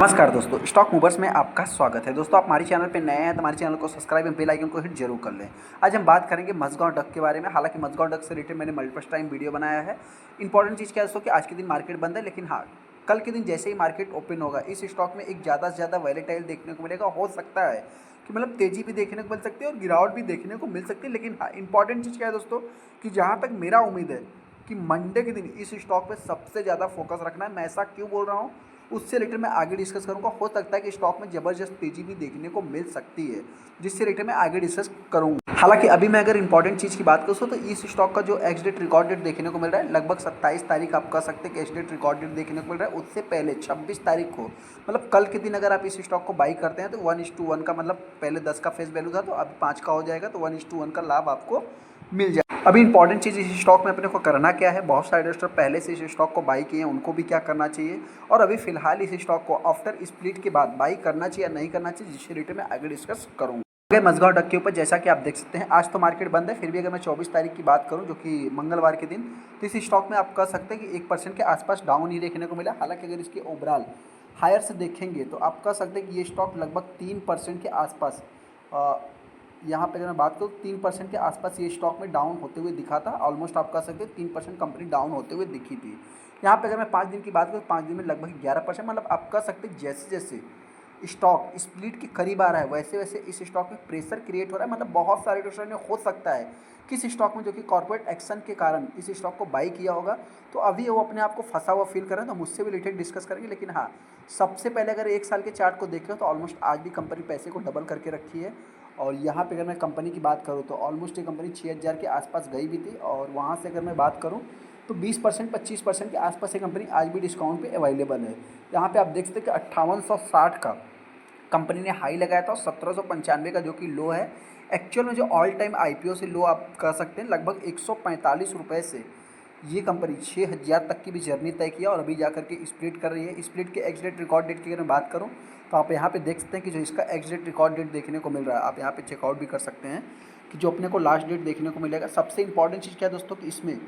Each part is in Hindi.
नमस्कार दोस्तों, स्टॉक मूवर्स में आपका स्वागत है। दोस्तों, आप हमारे चैनल पे नए हैं तो हमारे चैनल को सब्सक्राइब एंड बेल आइकन को हिट जरूर कर लें। आज हम बात करेंगे मझगांव डक के बारे में। हालांकि मझगांव डक से रिलेटेड मैंने मल्टीपल टाइम वीडियो बनाया है। इंपॉर्टेंट चीज़ क्या है दोस्तों कि आज के दिन मार्केट बंद है, लेकिन हाँ, कल के दिन जैसे ही मार्केट ओपन होगा इस स्टॉक में एक ज़्यादा से ज़्यादा वैलेटाइल देखने को मिलेगा। हो सकता है कि मतलब तेज़ी भी देखने को मिल सकती है और गिरावट भी देखने को मिल सकती है। लेकिन हाँ, इंपॉर्टेंट चीज़ क्या है दोस्तों कि जहाँ तक मेरा उम्मीद है कि मंडे के दिन इस स्टॉक पे सबसे ज़्यादा फोकस रखना है। मैं ऐसा क्यों बोल रहा हूँ उससे रिलेटेड मैं आगे डिस्कस करूँगा। हो सकता है कि स्टॉक में ज़बरदस्त तेज़ी भी देखने को मिल सकती है, जिससे रिलेटेड मैं आगे डिस्कस करूँगा। हालांकि अभी मैं अगर इंपॉर्टेंट चीज़ की बात करूँ तो इस स्टॉक का जो एक्स डेट रिकॉर्ड डेट देखने को मिल रहा है लगभग 27 तारीख आप कह सकते हैं कि एक्स डेट रिकॉर्ड डेट देखने को मिल रहा है। उससे पहले 26 तारीख को मतलब कल के दिन अगर आप इस स्टॉक को बाई करते हैं तो 1:1 का मतलब पहले 10 का फेस वैल्यू था तो अब 5 का हो जाएगा, तो 1:1 का लाभ आपको मिल जाए। अभी इंपॉर्टेंट चीज़ इस स्टॉक में अपने को करना क्या है, बहुत सारे इन्वेस्टर पहले से इस स्टॉक को बाई किए हैं, उनको भी क्या करना चाहिए और अभी फिलहाल इस स्टॉक को आफ्टर स्प्लिट के बाद बाई करना चाहिए या नहीं करना चाहिए, जिससे रिलेटेड मैं आगे डिस्कस करूँगा। अगर मझगांव डक के ऊपर जैसा कि आप देख सकते हैं आज तो मार्केट बंद है, फिर भी अगर मैं 24 तारीख की बात करूं जो कि मंगलवार के दिन, तो इस स्टॉक में आप कह सकते हैं कि 1% के आसपास डाउन ही देखने को मिला। हालांकि अगर इसके ओवरऑल हायर से देखेंगे तो आप कह सकते हैं कि ये स्टॉक लगभग 3% के आसपास यहाँ पे अगर मैं बात करूँ 3% के आसपास ये स्टॉक में डाउन होते हुए दिखा था। ऑलमोस्ट आप कह सकते हैं 3% कंपनी डाउन होते हुए दिखी थी। यहाँ पे अगर मैं 5 दिन की बात करूँ 5 दिन में लगभग 11%, मतलब आप कह सकते हैं जैसे जैसे स्टॉक स्प्लिट के करीब आ रहा है वैसे वैसे इस स्टॉक में प्रेशर क्रिएट हो रहा है। मतलब बहुत सारे इन्वेस्टर ने हो सकता है कि इस स्टॉक में जो कि कॉर्पोरेट एक्शन के कारण इस स्टॉक को बाई किया होगा, तो अभी वो अपने आप को फंसा हुआ फील कर रहे हैं। तो मुझसे भी रिलेटेड डिस्कस करेंगे। लेकिन हाँ, सबसे पहले अगर 1 साल के चार्ट को देखें तो ऑलमोस्ट आज भी कंपनी पैसे को डबल करके रखी है। और यहाँ पे अगर मैं कंपनी की बात करूँ तो ऑलमोस्ट ये कंपनी 6,000 के आसपास गई भी थी, और वहाँ से अगर मैं बात करूँ तो 20% 25% के आसपास ये कंपनी आज भी डिस्काउंट पे अवेलेबल है। यहाँ पे आप देख सकते हैं कि 5860 का कंपनी ने हाई लगाया था और 1795 का जो कि लो है। एक्चुअल में जो ऑल टाइम आईपीओ से लो आप कह सकते हैं लगभग 145 रुपये से ये कंपनी 6,000 तक की भी जर्नी तय किया और अभी जाकर के स्प्लिट कर रही है। स्प्लिट के एक्स डेट रिकॉर्ड डेट की अगर मैं बात करूं तो आप यहाँ पे देख सकते हैं कि जो इसका एक्स डेट रिकॉर्ड डेट देखने को मिल रहा है, आप यहाँ पे चेकआउट भी कर सकते हैं कि जो अपने को लास्ट डेट देखने को मिलेगा। सबसे इंपॉर्टेंट चीज़ क्या है दोस्तों कि इसमें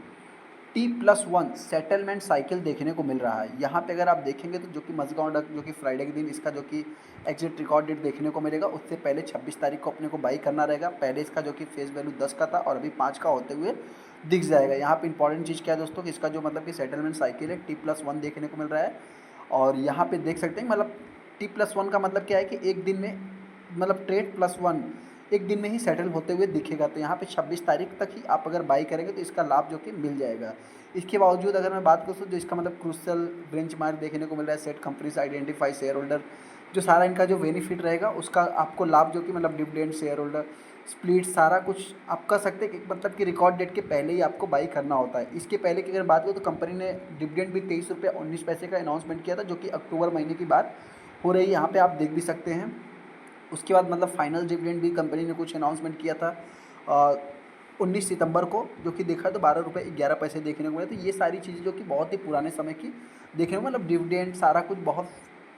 T+1 सेटलमेंट साइकिल देखने को मिल रहा है। यहाँ पे अगर आप देखेंगे तो जो कि मझगांव डक जो कि फ्राइडे के दिन इसका जो कि एग्जिट रिकॉर्ड डेट देखने को मिलेगा, उससे पहले 26 तारीख को अपने को बाई करना रहेगा। पहले इसका जो कि फेस वैल्यू 10 का था और अभी 5 का होते हुए दिख जाएगा। यहाँ पे इंपॉर्टेंट चीज़ क्या है दोस्तों कि इसका जो मतलब कि सेटलमेंट साइकिल है T+1 देखने को मिल रहा है। और यहाँ पे देख सकते हैं मतलब T+1 का मतलब क्या है कि एक दिन में मतलब ट्रेड +1 एक दिन में ही सेटल होते हुए दिखेगा। तो यहाँ पे 26 तारीख तक ही आप अगर बाई करेंगे तो इसका लाभ जो कि मिल जाएगा। इसके बावजूद अगर मैं बात करूँ तो जो इसका मतलब क्रूशल बेंचमार्क देखने को मिल रहा है, set companies identify share holder, जो सारा इनका जो बेनिफिट रहेगा उसका आपको लाभ जो कि मतलब डिविडेंड, शेयर होल्डर स्प्लिट, सारा कुछ आप कह सकते हैं कि मतलब कि रिकॉर्ड डेट के पहले ही आपको बाई करना होता है। इसके पहले की अगर बात करूँ तो कंपनी ने डिविडेंड भी 23 रुपये 19 पैसे का अनाउंसमेंट किया था, जो कि अक्टूबर महीने की बात हो रही है। यहाँ पे आप देख भी सकते हैं। उसके बाद मतलब फाइनल डिविडेंड भी कंपनी ने कुछ अनाउंसमेंट किया था 19 सितंबर को, जो कि देखा तो 12 रुपये 11 पैसे देखने को मिले। तो ये सारी चीज़ें जो कि बहुत ही पुराने समय की देखने को मतलब डिविडेंड सारा कुछ बहुत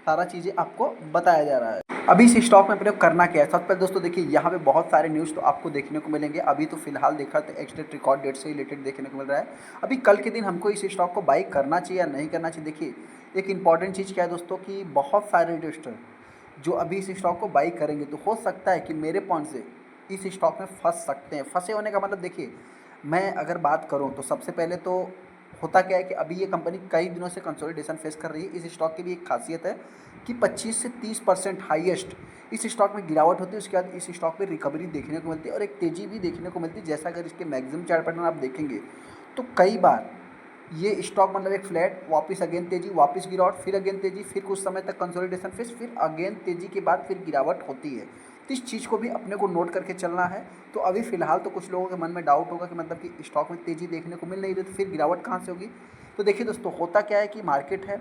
सारा चीज़ें आपको बताया जा रहा है। अभी इस स्टॉक में प्रयोग करना क्या है, सबसे पहले दोस्तों देखिए यहाँ पे बहुत सारे न्यूज़ तो आपको देखने को मिलेंगे। अभी तो फिलहाल देखा तो एक्सडेट रिकॉर्ड डेट से रिलेटेड देखने को मिल रहा है। अभी कल के दिन हमको इस स्टॉक को बाई करना चाहिए या नहीं करना चाहिए। देखिए एक इंपॉर्टेंट चीज़ क्या है दोस्तों कि बहुत सारे इन्वेस्टर जो अभी इस स्टॉक को बाई करेंगे तो हो सकता है कि मेरे पॉइंट से इस स्टॉक में फंस सकते हैं। फंसे होने का मतलब देखिए, मैं अगर बात करूं तो सबसे पहले तो होता क्या है कि अभी ये कंपनी कई दिनों से कंसोलिडेशन फेस कर रही है। इस स्टॉक की भी एक खासियत है कि 25 से 30% हाईएस्ट इस स्टॉक में गिरावट होती है, उसके बाद इस स्टॉक में रिकवरी देखने को मिलती है और एक तेज़ी भी देखने को मिलती है। जैसा अगर इसके मैक्सिमम चार्ट पैटर्न आप देखेंगे तो कई बार ये स्टॉक मतलब एक फ्लैट, वापस अगेन तेजी, वापस गिरावट, फिर अगेन तेजी, फिर कुछ समय तक कंसोलिडेशन फेस, फिर अगेन तेजी के बाद फिर गिरावट होती है। तो इस चीज़ को भी अपने को नोट करके चलना है। तो अभी फिलहाल तो कुछ लोगों के मन में डाउट होगा कि मतलब कि स्टॉक में तेज़ी देखने को मिल नहीं रही तो फिर गिरावट कहाँ से होगी। तो देखिए दोस्तों, होता क्या है कि मार्केट है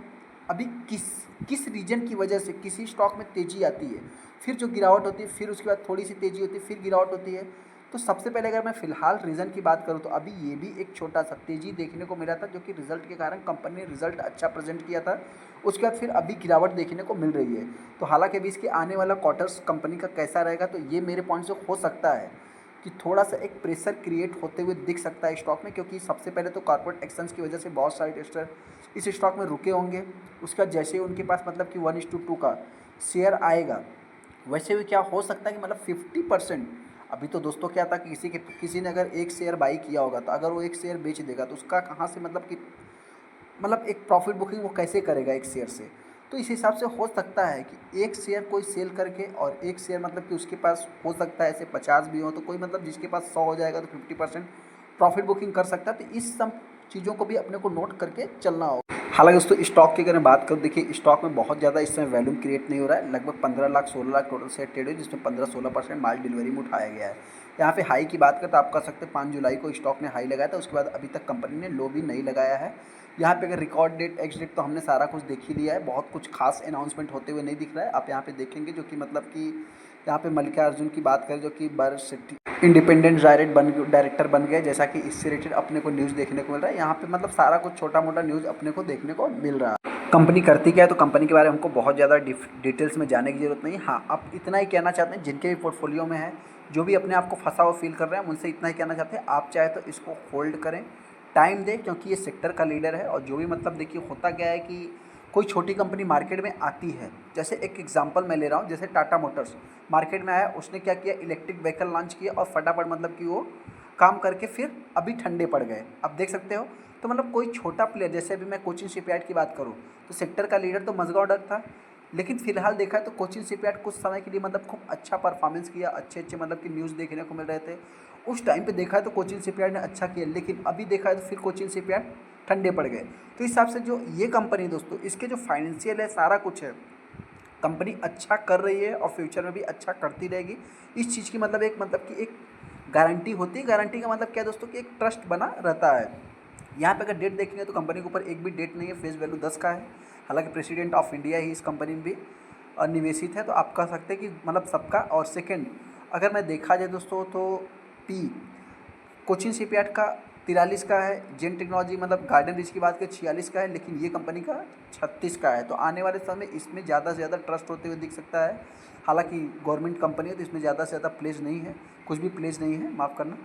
अभी किस किस रीजन की वजह से किसी स्टॉक में तेज़ी आती है, फिर जो गिरावट होती है, फिर उसके बाद थोड़ी सी तेज़ी होती है, फिर गिरावट होती है। तो सबसे पहले अगर मैं फ़िलहाल रीज़न की बात करूँ तो अभी ये भी एक छोटा सा तेज़ी देखने को मिला था, जो कि रिज़ल्ट के कारण कंपनी ने रिज़ल्ट अच्छा प्रेजेंट किया था। उसके बाद फिर अभी गिरावट देखने को मिल रही है। तो हालांकि अभी इसके आने वाला क्वार्टर्स कंपनी का कैसा रहेगा, तो ये मेरे पॉइंट से हो सकता है कि थोड़ा सा एक प्रेशर क्रिएट होते हुए दिख सकता है स्टॉक में, क्योंकि सबसे पहले तो कॉर्पोरेट एक्शंस की वजह से बहुत सारे इन्वेस्टर इस स्टॉक में रुके होंगे। उसके बाद जैसे ही उनके पास मतलब कि 1:2 का शेयर आएगा, वैसे भी क्या हो सकता है कि मतलब 50%। अभी तो दोस्तों क्या था कि किसी ने अगर एक शेयर बाई किया होगा, तो अगर वो एक शेयर बेच देगा तो उसका कहाँ से मतलब कि मतलब एक प्रॉफिट बुकिंग वो कैसे करेगा एक शेयर से। तो इस हिसाब से हो सकता है कि एक शेयर कोई सेल करके और एक शेयर मतलब कि उसके पास हो सकता है ऐसे 50 भी हो, तो कोई मतलब जिसके पास 100 हो जाएगा तो 50% प्रॉफिट बुकिंग कर सकता है। तो इस सब चीज़ों को भी अपने को नोट करके चलना होगा। हालांकि दोस्तों स्टॉक की अगर मैं बात करूँ, देखिए स्टॉक में बहुत ज़्यादा इस समय वैल्यूम क्रिएट नहीं हो रहा है। लगभग 15 lakh 16 lakh total share trade है, जिसमें 15-16% माल डिलीवरी में उठाया गया है। यहाँ पे हाई की बात करें तो आप कर सकते हैं 5 जुलाई को स्टॉक ने हाई लगाया था, उसके बाद अभी तक कंपनी ने लो भी नहीं लगाया है। यहाँ पे अगर रिकॉर्ड डेट एक्स डेट तो हमने सारा कुछ देख ही लिया है, बहुत कुछ खास अनाउंसमेंट होते हुए नहीं दिख रहा है। आप यहाँ पे देखेंगे जो कि मतलब कि यहाँ पे मल्लिकार्जुन की बात करें जो कि वर्सिटी इंडिपेंडेंट डायरेक्टर बन गए, जैसा कि इससे रिलेटेड अपने को न्यूज़ देखने को मिल रहा है। यहाँ पे मतलब सारा कुछ छोटा मोटा न्यूज़ अपने को देखने को मिल रहा है। कंपनी करती क्या है, तो कंपनी के बारे में हमको बहुत ज़्यादा डिटेल्स में जाने की ज़रूरत नहीं है। हाँ, आप इतना ही कहना चाहते हैं, जिनके भी पोर्टफोलियो में है, जो भी अपने आप को फंसा हुआ फील कर रहे हैं, उनसे इतना ही कहना चाहते हैं, आप चाहे तो इसको होल्ड करें, टाइम दें, क्योंकि ये सेक्टर का लीडर है। और जो भी मतलब देखिए होता क्या है कि कोई छोटी कंपनी मार्केट में आती है, जैसे एक एग्जांपल मैं ले रहा हूँ, जैसे टाटा मोटर्स मार्केट में आया, उसने क्या किया, इलेक्ट्रिक व्हीकल लॉन्च किया और फटाफट मतलब कि वो काम करके फिर अभी ठंडे पड़ गए, अब देख सकते हो। तो मतलब कोई छोटा प्लेयर, जैसे अभी मैं कोचिन शिपयार्ड की बात करूँ, तो सेक्टर का लीडर तो मझगांव डक था, लेकिन फिलहाल देखा है तो कोचिन शिपयार्ड कुछ समय के लिए मतलब खूब अच्छा परफॉर्मेंस किया, अच्छे अच्छे मतलब कि न्यूज़ देखने को मिल रहे थे। उस टाइम पे देखा है तो कोचिन शिपयार्ड ने अच्छा किया, लेकिन अभी देखा है तो फिर कोचिन शिपयार्ड ठंडे पड़ गए। तो इस हिसाब से जो ये कंपनी दोस्तों, इसके जो फाइनेंशियल है सारा कुछ है, कंपनी अच्छा कर रही है और फ्यूचर में भी अच्छा करती रहेगी। इस चीज़ की मतलब एक गारंटी होती है। गारंटी का मतलब क्या है दोस्तों, कि एक ट्रस्ट बना रहता है। यहाँ पे अगर डेट देखेंगे तो कंपनी के ऊपर एक भी डेट नहीं है, फेस वैल्यू 10 का है। हालांकि प्रेसिडेंट ऑफ इंडिया ही इस कंपनी में भी निवेशित है, तो आप कह सकते हैं कि मतलब सबका। और सेकंड अगर मैं देखा जाए दोस्तों, तो पी कोचिन शिपयार्ड का 43 का है, जेन टेक्नोलॉजी मतलब गार्डन रिच की बात करें 46 का है, लेकिन ये कंपनी का 36 का है। तो आने वाले समय इसमें ज़्यादा से ज़्यादा ट्रस्ट होते हुए दिख सकता है। हालांकि गवर्नमेंट कंपनी है तो इसमें ज़्यादा से ज़्यादा प्लेज नहीं है, कुछ भी प्लेज नहीं है, माफ़ करना।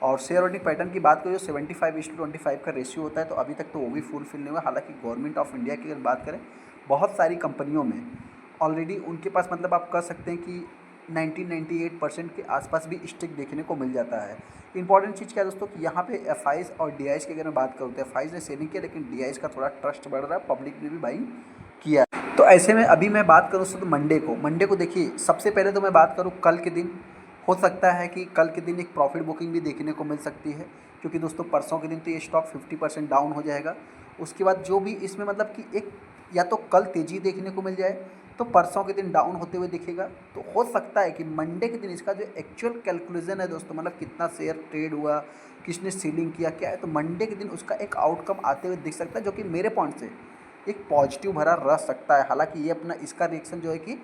और शेयर होल्डिंग पैटर्न की बात करें जो 75:25 का रेशियो होता है, तो अभी तक तो वो भी फुलफिल नहीं हुआ। हालांकि गवर्नमेंट ऑफ इंडिया की अगर बात करें, बहुत सारी कंपनियों में ऑलरेडी उनके पास मतलब आप कह सकते हैं कि 98% के आसपास भी स्टिक देखने को मिल जाता है। इंपॉर्टेंट चीज़ क्या है दोस्तों, कि यहाँ पे एफआईज और डीआईज की अगर मैं बात करूँ, तो एफआईज ने सेलिंग किया, लेकिन डीआईज का थोड़ा ट्रस्ट बढ़ रहा है, पब्लिक ने भी बाइंग किया है। तो ऐसे में अभी मैं बात करूँ तो मंडे को देखिए, सबसे पहले तो मैं बात करूँ कल के दिन, हो सकता है कि कल के दिन एक प्रॉफिट बुकिंग भी देखने को मिल सकती है, क्योंकि दोस्तों परसों के दिन तो ये स्टॉक 50% डाउन हो जाएगा। उसके बाद जो भी इसमें मतलब कि एक या तो कल तेज़ी देखने को मिल जाए, तो परसों के दिन डाउन होते हुए दिखेगा। तो हो सकता है कि मंडे के दिन इसका जो एक्चुअल कैलकुलेशन है दोस्तों, मतलब कितना शेयर ट्रेड हुआ, किसने सेलिंग किया, क्या है, तो मंडे के दिन उसका एक आउटकम आते हुए दिख सकता है, जो कि मेरे पॉइंट से एक पॉजिटिव भरा रह सकता है। हालांकि ये अपना इसका रिएक्शन जो है कि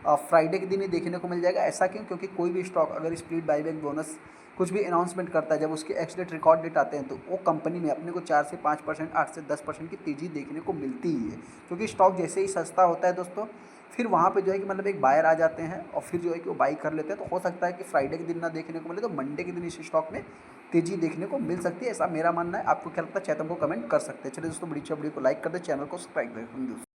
फ्राइडे के दिन ही देखने को मिल जाएगा। ऐसा क्यों, क्योंकि कोई भी स्टॉक अगर स्प्लिट बाईबैक बोनस कुछ भी अनाउंसमेंट करता है, जब उसके एक्स डेट रिकॉर्ड डेट आते हैं, तो वो कंपनी में अपने को 4 से 5%, 8 से 10% की तेज़ी देखने को मिलती ही है। क्योंकि स्टॉक जैसे ही सस्ता होता है दोस्तों, फिर वहाँ पे जो है कि मतलब एक बायर आ जाते हैं और फिर जो है कि वो बाई कर लेते हैं। तो हो सकता है कि फ्राइडे के दिन ना देखने को मिले, तो मंडे के दिन इस स्टॉक में तेज़ी देखने को मिल सकती है, ऐसा मेरा मानना है। आपको क्या लगता है, चाहे तो हमको कमेंट कर सकते हैं। चलिए दोस्तों, वीडियो को लाइक कर दे, चैनल को सब्सक्राइब करें।